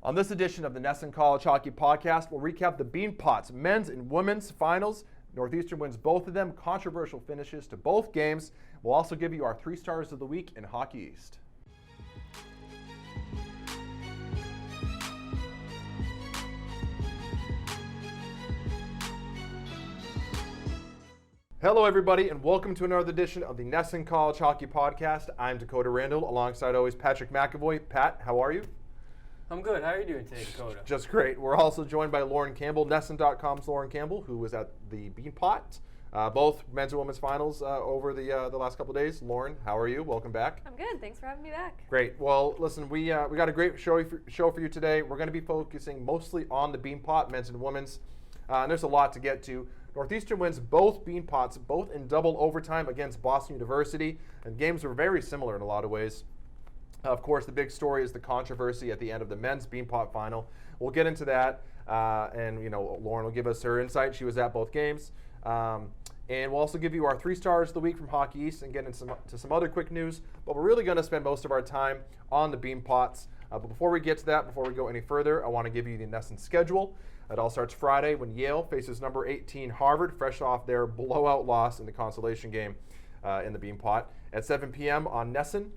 On this edition of the NESN College Hockey Podcast, we'll recap the Beanpot's men's and women's finals. Northeastern wins both of them, controversial finishes to both games. We'll also give you our 3 stars of the week in Hockey East. Hello everybody and welcome to another edition of the NESN College Hockey Podcast. I'm Dakota Randall, alongside always Patrick McAvoy. Pat, how are you? I'm good. How are you doing today, Dakota? Just great. We're also joined by Lauren Campbell, NESN.com's Lauren Campbell, who was at the Beanpot, both men's and women's finals over the last couple of days. Lauren, how are you? Welcome back. I'm good. Thanks for having me back. Great. Well, listen, we got a great show for you today. We're going to be focusing mostly on the Beanpot, men's and women's. And there's a lot to get to. Northeastern wins both Beanpots, both in double overtime against Boston University, and games were very similar in a lot of ways. Of course, the big story is the controversy at the end of the men's Beanpot final. We'll get into that, and Lauren will give us her insight. She was at both games, and we'll also give you our 3 stars of the week from Hockey East and get into some other quick news. But we're really going to spend most of our time on the Beanpots. But before we get to that, before we go any further, I want to give you the NESN schedule. It all starts Friday when Yale faces number 18 Harvard, fresh off their blowout loss in the consolation game in the Beanpot at 7 p.m. on NESN.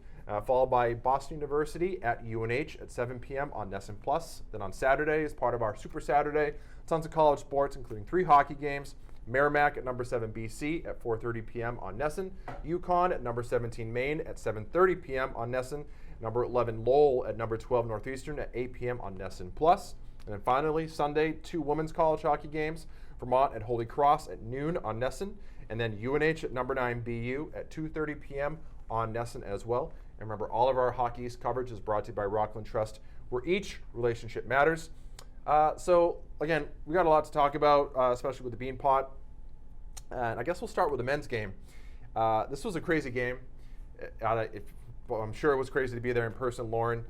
Followed by Boston University at UNH at 7 p.m. on NESN Plus. Then on Saturday, as part of our Super Saturday, tons of college sports, including 3 hockey games. Merrimack at number 7 BC at 4:30 p.m. on NESN. UConn at number 17 Maine at 7:30 p.m. on NESN. Number 11 Lowell at number 12 Northeastern at 8 p.m. on NESN Plus. And then finally, Sunday, 2 women's college hockey games. Vermont at Holy Cross at noon on NESN. And then UNH at number 9 BU at 2:30 p.m. on NESN as well. And remember, all of our Hockey East coverage is brought to you by Rockland Trust, where each relationship matters. So, again, we got a lot to talk about, especially with the Beanpot. And I guess we'll start with the men's game. This was a crazy game. I'm sure it was crazy to be there in person, Lauren.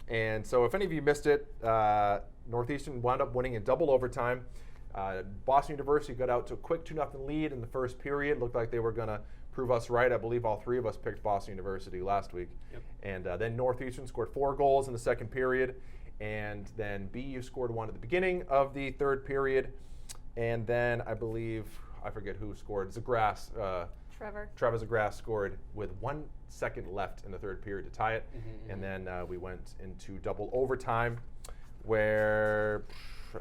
And so if any of you missed it, Northeastern wound up winning in double overtime. Boston University got out to a quick 2-0 lead in the first period. Looked like they were going to prove us right. I believe all 3 of us picked Boston University last week. Yep. And then Northeastern scored 4 goals in the second period. And then BU scored 1 at the beginning of the third period. And then I forget who scored. Zagras. Trevor Zagras scored with 1 second left in the third period to tie it. And then we went into double overtime where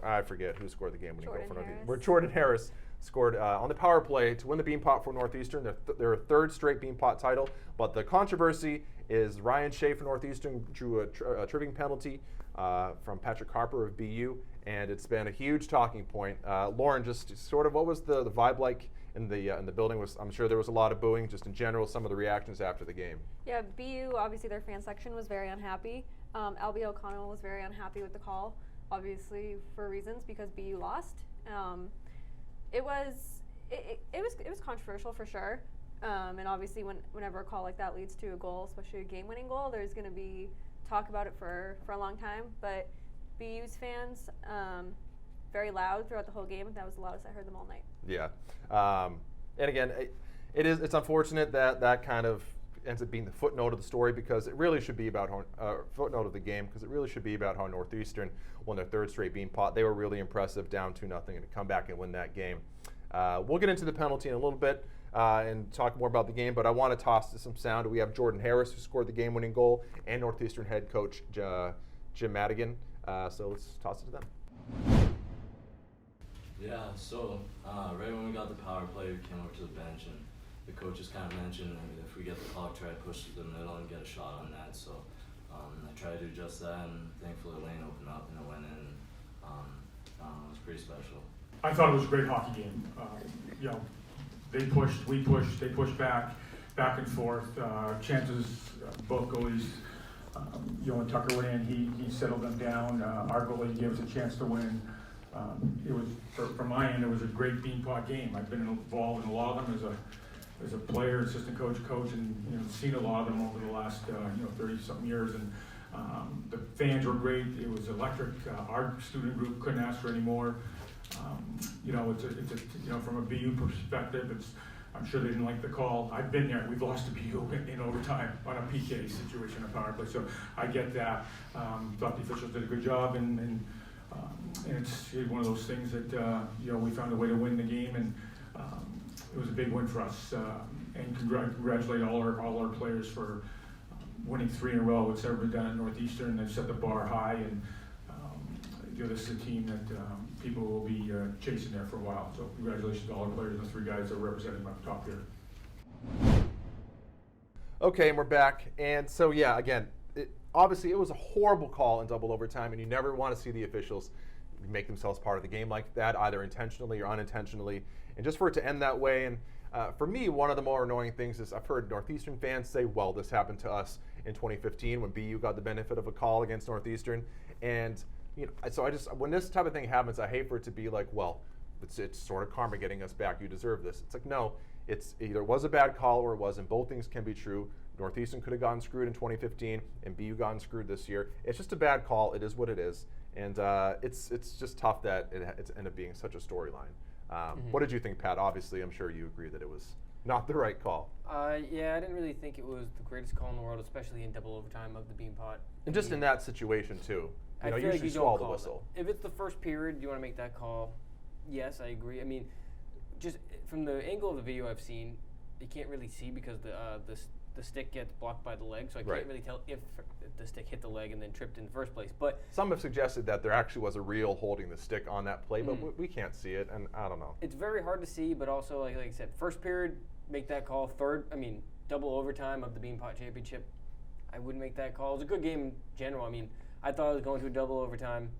I forget who scored the game-winning goal for Northeastern. Where Jordan Harris scored on the power play to win the Beanpot for Northeastern. Their 3rd straight Beanpot title. But the controversy is Ryan Shea for Northeastern drew a tripping penalty from Patrick Harper of BU, and it's been a huge talking point. Lauren, just sort of what was the vibe like in the building? I'm sure there was a lot of booing, just in general, some of the reactions after the game. Yeah, BU, obviously their fan section was very unhappy. Albie O'Connell was very unhappy with the call, obviously for reasons, because BU lost. It was controversial for sure, and obviously whenever a call like that leads to a goal, especially a game-winning goal, there's going to be talk about it for a long time. But BU's fans, very loud throughout the whole game. That was the loudest I heard them all night. Yeah, and again, it's unfortunate that kind of ends up being the footnote of the story, because it really should be about footnote of the game, because it really should be about how Northeastern won their 3rd straight Beanpot. They were really impressive, down 2-0, and to come back and win that game. We'll get into the penalty in a little bit and talk more about the game, but I want to toss to some sound. We have Jordan Harris, who scored the game-winning goal, and Northeastern head coach Jim Madigan. So let's toss it to them. Yeah, so right when we got the power play, we came over to the bench, and the coaches kind of mentioned if we get the clock, try to push to the middle and get a shot on that. So I tried to do just that, and thankfully Lane opened up and it went in. It was pretty special. I thought it was a great hockey game. They pushed, we pushed, they pushed back and forth. Chances, both goalies, and Tucker went in, he settled them down. Our goalie gave us a chance to win. It was, from my end, it was a great Beanpot game. I've been involved in a lot of them as a player, assistant coach, and seen a lot of them over the last 30-something years. And the fans were great. It was electric. Our student group couldn't ask for any more. From a BU perspective, I'm sure they didn't like the call. I've been there. We've lost to BU in overtime on a PK situation, a power play. So I get that. Thought the officials did a good job, and it's one of those things that we found a way to win the game, and it was a big win for us. And congratulate all our players for winning 3 in a row. It's ever been done at Northeastern. They've set the bar high, and this is a team that people will be chasing there for a while. So congratulations to all our players and the 3 guys that are representing my top here. Okay, and we're back. And so, yeah, again, obviously it was a horrible call in double overtime, and you never want to see the officials make themselves part of the game like that, either intentionally or unintentionally. And just for it to end that way, and for me, one of the more annoying things is I've heard Northeastern fans say, well, this happened to us in 2015 when BU got the benefit of a call against Northeastern. And so when this type of thing happens, I hate for it to be like, well, it's sort of karma getting us back. You deserve this. It's like, no, it's either was a bad call or it wasn't. Both things can be true. Northeastern could have gotten screwed in 2015, and BU gotten screwed this year. It's just a bad call. It is what it is, and it's just tough that it's ended up being such a storyline. What did you think, Pat? Obviously, I'm sure you agree that it was not the right call. Yeah, I didn't really think it was the greatest call in the world, especially in double overtime of the Beanpot. And just in that situation too. I feel usually like you swallow don't the call whistle. That. If it's the first period, you want to make that call. Yes, I agree. I mean, just from the angle of the video I've seen, you can't really see because the stick gets blocked by the leg, so I can't really tell if the stick hit the leg and then tripped in the first place. But some have suggested that there actually was a real holding the stick on that play, but we can't see it, and I don't know. It's very hard to see, but also, like I said, first period, make that call. Double overtime of the Beanpot Championship, I wouldn't make that call. It was a good game in general. I mean, I thought I was going to a double overtime.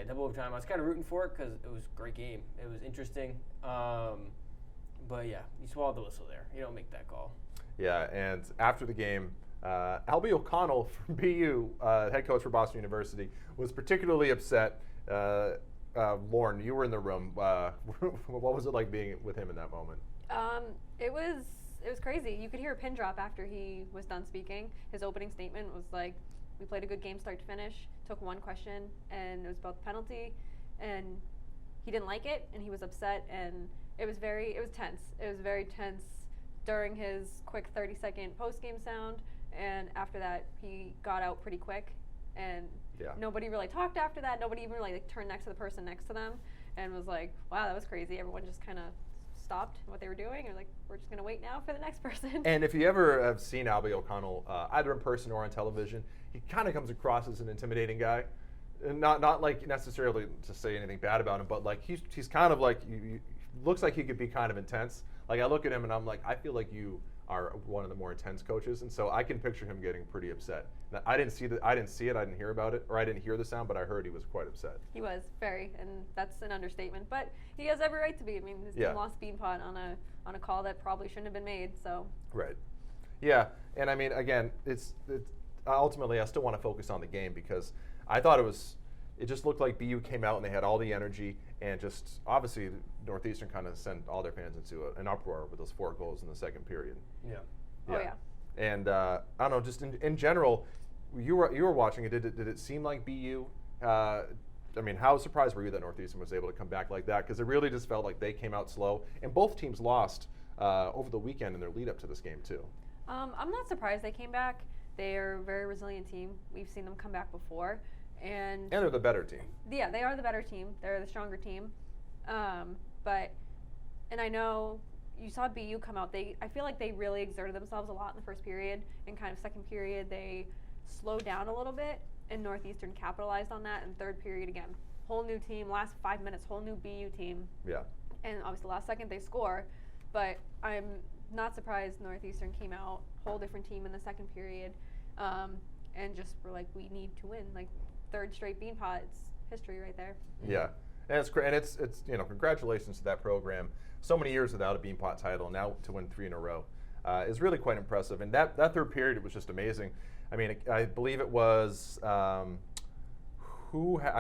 Double overtime. I was kind of rooting for it because it was a great game. It was interesting. But yeah, you swallowed the whistle there. You don't make that call. Yeah, and after the game, Albie O'Connell from BU, head coach for Boston University, was particularly upset. Lauren, you were in the room. What was it like being with him in that moment? It was crazy. You could hear a pin drop after he was done speaking. His opening statement was like, we played a good game start to finish, took one question, and it was about the penalty, and he didn't like it, and he was upset, and it was tense. It was very tense during his quick 30-second post-game sound, and after that, he got out pretty quick, and nobody really talked after that. Nobody even really turned next to the person next to them and was like, wow, that was crazy. Everyone just kind of stopped what they were doing and like, we're just going to wait now for the next person. And if you ever have seen Albie O'Connell, either in person or on television, he kind of comes across as an intimidating guy. And not like necessarily to say anything bad about him, but like he's kind of like, looks like he could be kind of intense. Like I look at him and I'm like, I feel like you are one of the more intense coaches, and so I can picture him getting pretty upset. Now, I didn't see it, I didn't hear about it, or I didn't hear the sound, but I heard he was quite upset. He was very, and that's an understatement. But he has every right to be. I mean, his team lost Beanpot on a call that probably shouldn't have been made. So. Right. Yeah, and I mean, again, it's ultimately I still want to focus on the game because I thought it just looked like BU came out and they had all the energy, and just obviously Northeastern kind of sent all their fans into an uproar with those 4 goals in the second period. Yeah. Oh yeah. And I don't know, just in general, you were watching it. Did it seem like BU? I mean, how surprised were you that Northeastern was able to come back like that? Because it really just felt like they came out slow, and both teams lost over the weekend in their lead up to this game too. I'm not surprised they came back. They are a very resilient team. We've seen them come back before. And they're the better team. Yeah, they are the better team. They're the stronger team. And I know you saw BU come out. I feel like they really exerted themselves a lot in the first period, and kind of second period they slowed down a little bit, and Northeastern capitalized on that. In third period again, whole new team. Last 5 minutes, whole new BU team. Yeah. And obviously last second they score, but I'm not surprised Northeastern came out whole different team in the second period, and just were like, we need to win. Like, third straight Beanpot, it's history right there. Yeah, and it's great, and it's congratulations to that program. So many years without a Beanpot title, now to win 3 in a row is really quite impressive. And that third period was just amazing. I mean, I believe it was I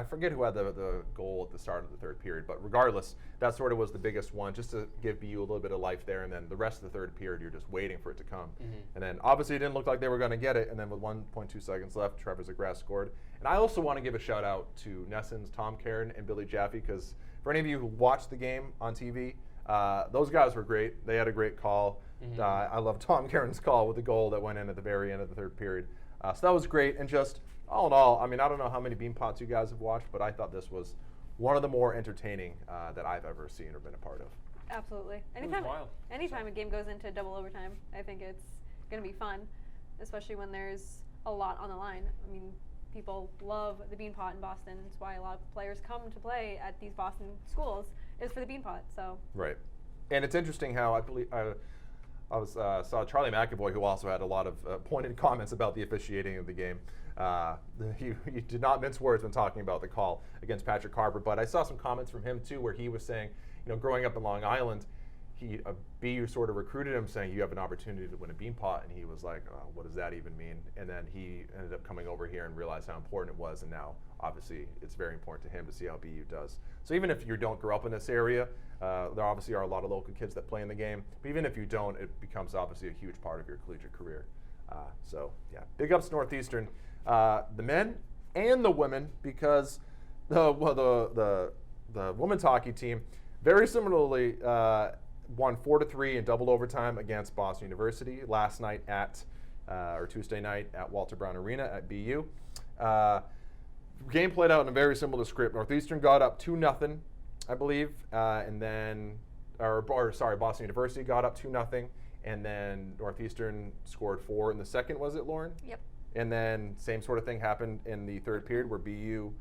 forget who had the goal at the start of the third period, but regardless, that sort of was the biggest one, just to give BU a little bit of life there. And then the rest of the third period, you're just waiting for it to come. And then obviously it didn't look like they were going to get it. And then with 1.2 seconds left, Trevor Zegras scored. And I also want to give a shout out to NESN's Tom Caron and Billy Jaffe, because for any of you who watched the game on TV, Those guys were great. They had a great call. Mhm. I love Tom Caron's call with the goal that went in at the very end of the third period. So that was great. And just all in all, I mean, I don't know how many Beanpots you guys have watched, but I thought this was one of the more entertaining that I've ever seen or been a part of. Absolutely. It was wild. Anytime a game goes into double overtime, I think it's going to be fun, especially when there's a lot on the line. I mean, people love the Beanpot in Boston. It's why a lot of players come to play at these Boston schools is for the Beanpot. So Right. And it's interesting how I believe saw Charlie McAvoy, who also had a lot of pointed comments about the officiating of the game. He did not mince words when talking about the call against Patrick Harper, but I saw some comments from him too where he was saying, growing up in Long Island, BU sort of recruited him saying you have an opportunity to win a Beanpot, and he was like, oh, what does that even mean? And then he ended up coming over here and realized how important it was, and now obviously it's very important to him to see how BU does. So even if you don't grow up in this area, there obviously are a lot of local kids that play in the game, but even if you don't, it becomes obviously a huge part of your collegiate career. So yeah, big ups Northeastern, the men and the women, because the women's hockey team very similarly won 4-3 in double overtime against Boston University last night or Tuesday night at Walter Brown Arena at BU. Game played out in a very similar script. Northeastern got up 2-0, I believe, and then, Boston University got up 2-0, and then Northeastern scored 4 in the second. Was it, Lauren? Yep. And then same sort of thing happened in the third period where BU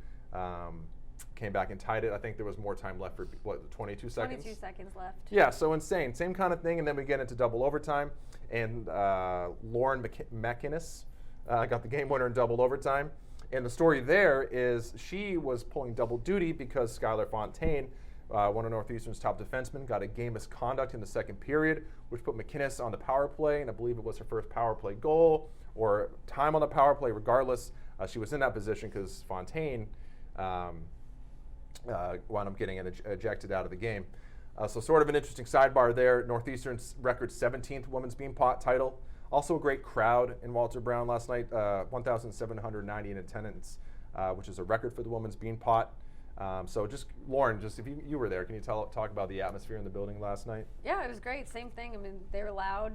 came back and tied it. I think there was more time left for 22 seconds. 22 seconds left. Yeah, so insane. Same kind of thing, and then we get into double overtime, and Lauren McInnes got the game winner in double overtime. And the story there is she was pulling double duty because Skylar Fontaine, one of Northeastern's top defensemen, got a game misconduct in the second period, which put McInnes on the power play, and I believe it was her first power play goal or time on the power play. Regardless, she was in that position because Fontaine wound up getting ejected out of the game. So sort of an interesting sidebar there. Northeastern's record 17th women's Beanpot title. Also a great crowd in Walter Brown last night, 1,790 in attendance, which is a record for the women's Beanpot. So just, Lauren, just if you were there, can you talk about the atmosphere in the building last night? Yeah, it was great. Same thing. I mean, they were loud.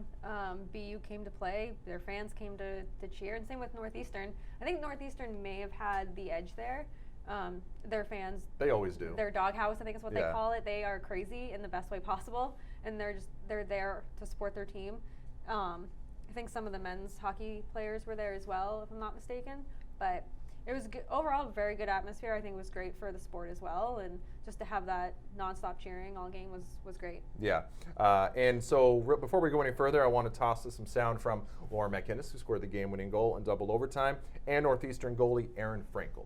BU came to play. Their fans came to cheer. And same with Northeastern. I think Northeastern may have had the edge there. Their fans, they always do. Their doghouse, I think is what Yeah. they call it. They are crazy in the best way possible, and they're there to support their team. I think some of the men's hockey players were there as well, if I'm not mistaken. But it was overall a very good atmosphere. I think it was great for the sport as well, and just to have that nonstop cheering all game was great. Yeah, and so before we go any further, I want to toss us some sound from Lauren McInnes, who scored the game-winning goal in double overtime, and Northeastern goalie Aaron Frankel.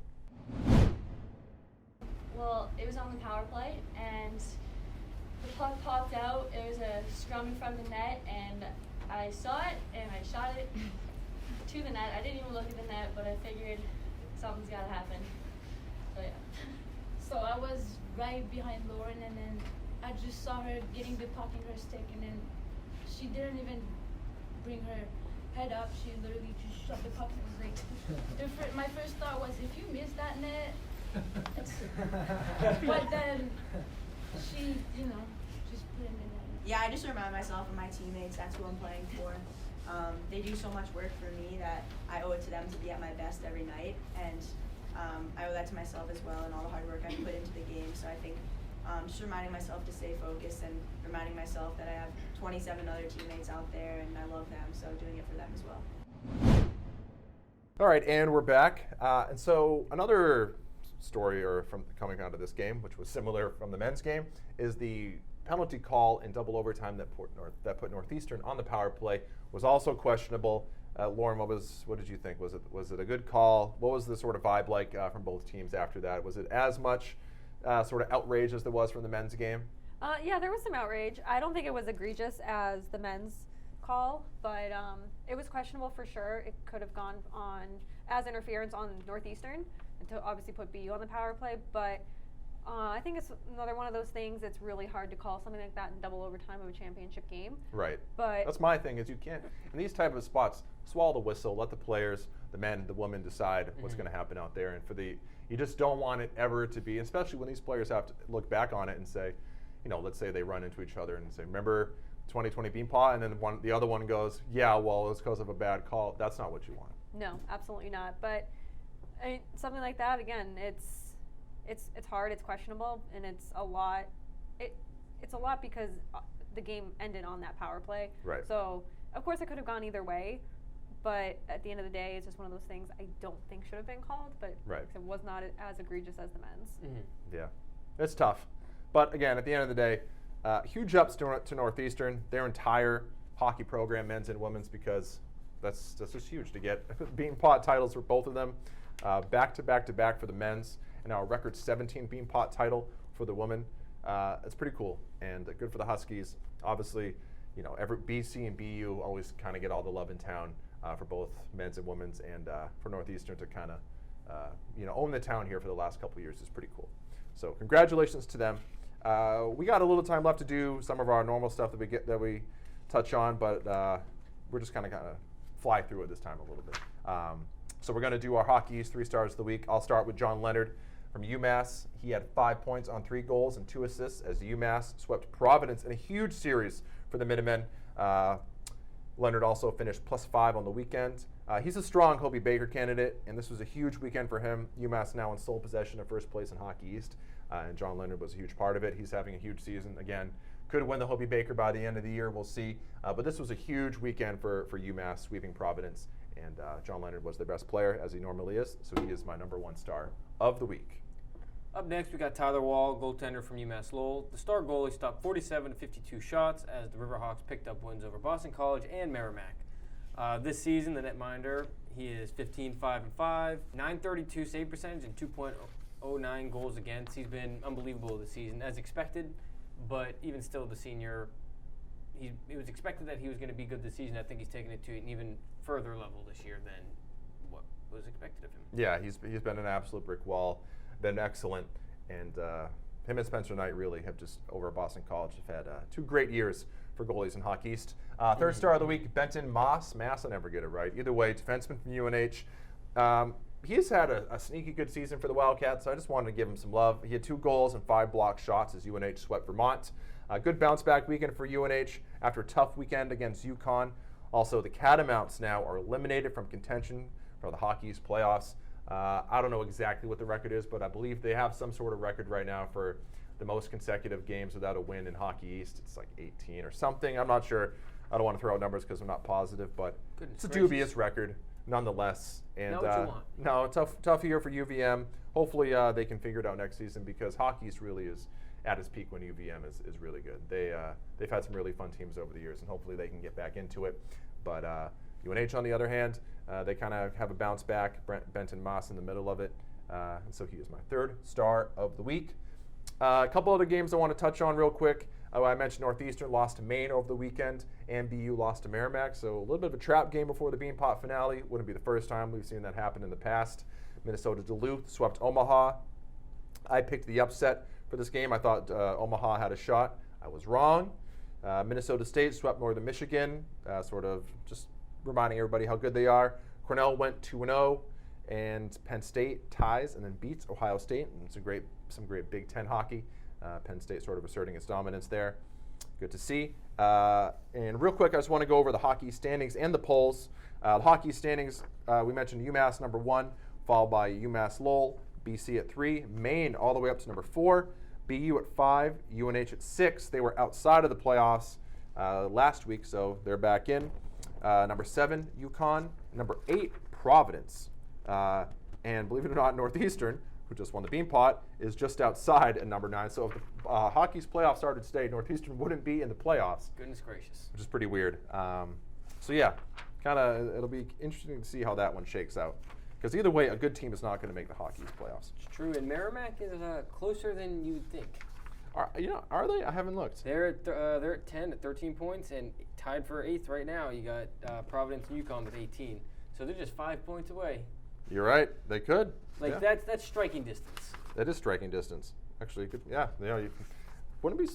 Well, it was on the power play, and the puck popped out. It was a scrum in front of the net, and I saw it, and I shot it to the net. I didn't even look at the net, but I figured something's got to happen. So, yeah. So I was right behind Lauren, and then I just saw her getting the puck in her stick, and then she didn't even bring her head up. She literally just shoved the puck in. It was like, my first thought was, if you miss that net, but then she, just put it in the net. Yeah, I just remind myself of my teammates. That's who I'm playing for. They do so much work for me that I owe it to them to be at my best every night, and I owe that to myself as well and all the hard work I put into the game. So I think just reminding myself to stay focused and reminding myself that I have 27 other teammates out there and I love them, so doing it for them as well. All right, and we're back. And so another story from coming out of this game, which was similar from the men's game, is the penalty call in double overtime that put Northeastern on the power play was also questionable. Lauren, what did you think? Was it a good call? What was the sort of vibe like from both teams after that? Was it as much sort of outrage as there was from the men's game? Yeah, there was some outrage. I don't think it was egregious as the men's call, but it was questionable for sure. It could have gone on as interference on Northeastern and to obviously put BU on the power play, but I think it's another one of those things that's really hard to call something like that in double overtime of a championship game. Right. But that's my thing, is you can't, in these type of spots, swallow the whistle, let the players, the men, the women decide what's going to happen out there. And you just don't want it ever to be, especially when these players have to look back on it and say, let's say they run into each other and say, remember 2020 Beanpot, and then the other one goes, yeah, well, it's because of a bad call. That's not what you want. No, absolutely not. But something like that, again, it's hard, it's questionable, and it's a lot. It's a lot because the game ended on that power play. Right. So of course it could have gone either way, but at the end of the day, it's just one of those things I don't think should have been called. But Right. it was not as egregious as the men's. Mm-hmm. Yeah, it's tough. But again, at the end of the day, huge ups to Northeastern, their entire hockey program, men's and women's, because that's just huge to get Beanpot titles for both of them, back to back for the men's, and now a record 17 Beanpot title for the women. It's pretty cool and good for the Huskies. Obviously, every BC and BU always kind of get all the love in town for both men's and women's, and for Northeastern to kind of own the town here for the last couple of years is pretty cool. So congratulations to them. We got a little time left to do some of our normal stuff that we touch on, but we're just kind of fly through it this time a little bit. So we're going to do our Hockey East 3 stars of the week. I'll start with John Leonard from UMass. He had 5 points on 3 goals and 2 assists as UMass swept Providence in a huge series for the Minutemen. Leonard also finished +5 on the weekend. He's a strong Hobie Baker candidate, and this was a huge weekend for him. UMass now in sole possession of first place in Hockey East, and John Leonard was a huge part of it. He's having a huge season. Again, could win the Hobie Baker by the end of the year. We'll see. But this was a huge weekend for UMass, sweeping Providence, and John Leonard was the best player, as he normally is, so he is my #1 star of the week. Up next, we got Tyler Wall, goaltender from UMass Lowell. The star goalie stopped 47 to 52 shots as the Riverhawks picked up wins over Boston College and Merrimack. This season, the netminder, he is 15-5-5, .932 save percentage, and 2.09 goals against. He's been unbelievable this season, as expected, but even still, the senior, it was expected that he was going to be good this season. I think he's taken it to an even further level this year than what was expected of him. Yeah, he's been an absolute brick wall. Been excellent, and him and Spencer Knight really have just, over at Boston College, have had 2 great years for goalies in Hockey East. Third star of the week, Benton Maas, I never get it right. Either way, defenseman from UNH. He's had a sneaky good season for the Wildcats, so I just wanted to give him some love. He had 2 goals and 5 blocked shots as UNH swept Vermont. Good bounce back weekend for UNH after a tough weekend against UConn. Also, the Catamounts now are eliminated from contention for the Hockey East playoffs. I don't know exactly what the record is, but I believe they have some sort of record right now for the most consecutive games without a win in Hockey East. It's like 18 or something. I'm not sure. I don't want to throw out numbers because I'm not positive, but it's a dubious record nonetheless. And Not what you want. no, tough year for UVM. Hopefully they can figure it out next season, because Hockey East really is at its peak when UVM is really good. They've had some really fun teams over the years, and hopefully they can get back into it. But UNH, on the other hand, they kind of have a bounce back. Benton Maas in the middle of it. And so he is my 3rd star of the week. A couple other games I want to touch on real quick. I mentioned Northeastern lost to Maine over the weekend, and BU lost to Merrimack. So a little bit of a trap game before the Beanpot finale. Wouldn't be the first time we've seen that happen in the past. Minnesota Duluth swept Omaha. I picked the upset for this game. I thought Omaha had a shot. I was wrong. Minnesota State swept Northern Michigan, sort of just reminding everybody how good they are. Cornell went 2-0, and Penn State ties and then beats Ohio State. And some great Big Ten hockey. Penn State sort of asserting its dominance there. Good to see. And real quick, I just want to go over the hockey standings and the polls. The hockey standings, we mentioned UMass #1, followed by UMass Lowell, BC at 3, Maine all the way up to #4, BU at 5, UNH at 6. They were outside of the playoffs last week, so they're back in. #7, UConn. #8, Providence. And believe it or not, Northeastern, who just won the Beanpot, is just outside at #9. So if the hockey's playoffs started today, Northeastern wouldn't be in the playoffs. Goodness gracious. Which is pretty weird. So yeah, it'll be interesting to see how that one shakes out. Because either way, a good team is not going to make the Hockey's playoffs. It's true, and Merrimack is closer than you would think. Are they? I haven't looked. They're at 10 at 13 points, and tied for 8th right now. You got Providence and UConn with 18, so they're just 5 points away. You're right. They could. Like yeah. that's striking distance. That is striking distance. Actually, good. Yeah. You wouldn't be.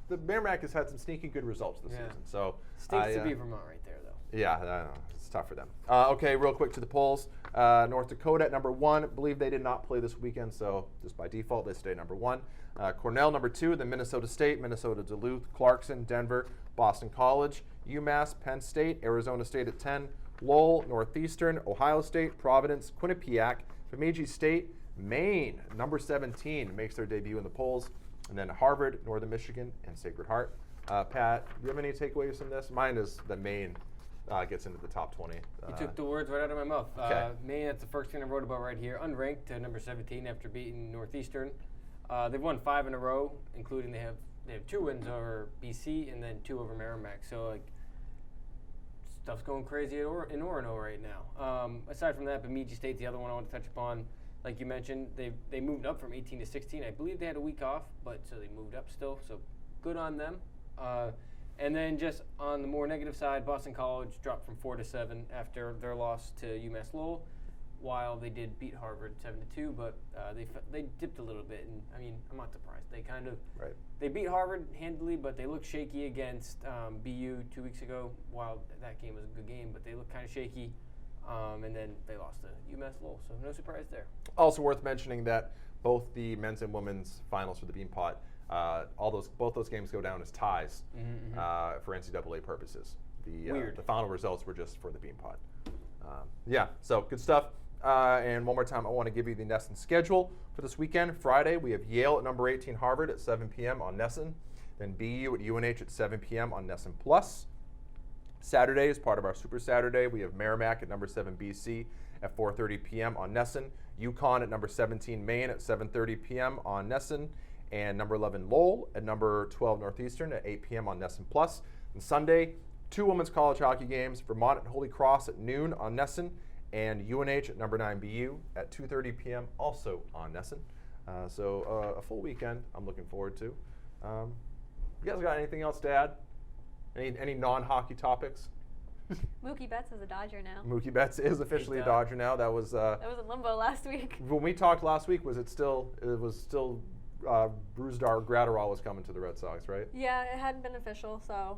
The Merrimack has had some sneaky good results this season. So stinks to be Vermont right there, though. Yeah, I know. It's tough for them. Okay, real quick to the polls. North Dakota at number 1. I believe they did not play this weekend, so just by default, they stay number 1. Cornell, number 2. Then Minnesota State, Minnesota Duluth, Clarkson, Denver, Boston College, UMass, Penn State, Arizona State at 10. Lowell, Northeastern, Ohio State, Providence, Quinnipiac, Bemidji State, Maine, number 17, makes their debut in the polls. And then Harvard, Northern Michigan, and Sacred Heart. Pat, do you have any takeaways from this? Mine is that Maine gets into the top 20. You took the words right out of my mouth. Okay. Maine, that's the first thing I wrote about right here. Unranked to number 17 after beating Northeastern. They've won 5 in a row, including they have 2 wins over BC and then 2 over Merrimack. So like stuff's going crazy in Orono right now. Aside from that, Bemidji State's the other one I want to touch upon. Like you mentioned, they moved up from 18 to 16. I believe they had a week off, but so they moved up still. So good on them. And then just on the more negative side, Boston College dropped from 4 to 7 after their loss to UMass Lowell. While they did beat Harvard 7-2, but they dipped a little bit. And I mean, I'm not surprised. They kind of they beat Harvard handily, but they looked shaky against BU 2 weeks ago. While that game was a good game, but they looked kind of shaky. And then they lost to UMass Lowell, so no surprise there. Also worth mentioning that both the men's and women's finals for the Beanpot, both those games go down as ties for NCAA purposes. The final results were just for the Beanpot. So good stuff. And one more time, I want to give you the NESN schedule for this weekend. Friday, we have Yale at number 18 Harvard at 7 p.m. on NESN. Then BU at UNH at 7 p.m. on NESN Plus. Saturday, as part of our Super Saturday, we have Merrimack at number 7 BC at 4:30 p.m. on NESN. UConn at number 17 Maine at 7:30 p.m. on NESN. And number 11 Lowell at number 12 Northeastern at 8 p.m. on NESN Plus. And Sunday, 2 women's college hockey games, Vermont at Holy Cross at noon on NESN, and UNH at number 9 BU at 2:30 p.m. also on NESN. So a full weekend I'm looking forward to. You guys got anything else to add? Any non-hockey topics? Mookie Betts is a Dodger now. Mookie Betts is officially a Dodger now. That was in limbo last week. When we talked last week, was it still Brusdar Gratterall was coming to the Red Sox, right? Yeah, it hadn't been official, so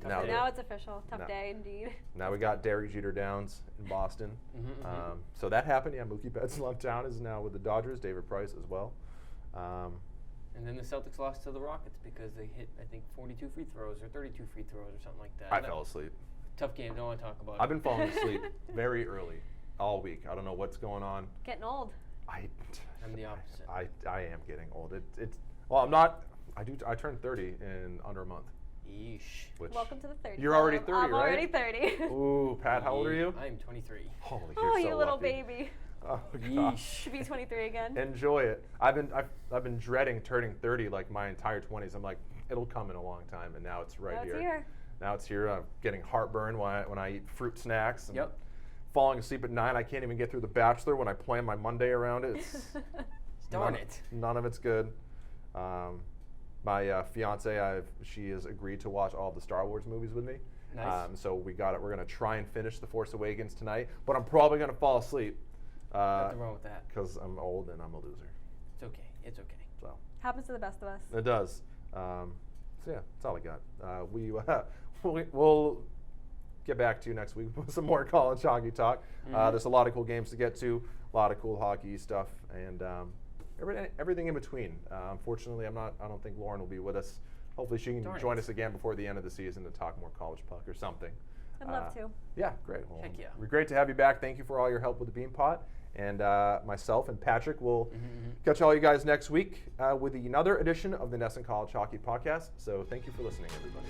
now it's official. Tough day indeed. Now we got Derek Jeter Downs in Boston. So that happened. Yeah, Mookie Betts left town, is now with the Dodgers. David Price as well. And then the Celtics lost to the Rockets because they hit, I think, 42 free throws or 32 free throws or something like that. I fell asleep. Tough game. Don't want to talk about it. I've been falling asleep very early all week. I don't know what's going on. Getting old. I'm the opposite. I am getting old. Well, I'm not. I turned 30 in under a month. Yeesh. Welcome to the 30s. You're already 30, I'm right? already 30. Ooh, Pat, how old are you? I'm 23. Holy, Oh, you're so you little lucky. baby. Oh, Yeesh. To be 23 again. Enjoy it. I've been dreading turning 30 like my entire 20s. I'm like, it'll come in a long time, and now it's right Now here. it's here. Now it's here. I'm getting heartburn when I eat fruit snacks. And Yep. Falling asleep at 9. I can't even get through The Bachelor when I plan my Monday around it. Darn it. None of it's good. My fiance, she has agreed to watch all of the Star Wars movies with me. Nice. So we're gonna try and finish The Force Awakens tonight, but I'm probably gonna fall asleep. Nothing wrong with that. Because I'm old and I'm a loser. It's okay. It's okay. So Happens to the best of us. it does. So yeah, that's all I got. We'll get back to you next week with some more college hockey talk. There's a lot of cool games to get to, a lot of cool hockey stuff, and everything in between. Unfortunately, I don't think Lauren will be with us. Hopefully, she can join us again before the end of the season to talk more college puck or something. I'd love to. Yeah, great. Well, Heck yeah. We're great to have you back. Thank you for all your help with the Beanpot. And myself and Patrick will catch all you guys next week with another edition of the NESN College Hockey Podcast. So thank you for listening, everybody.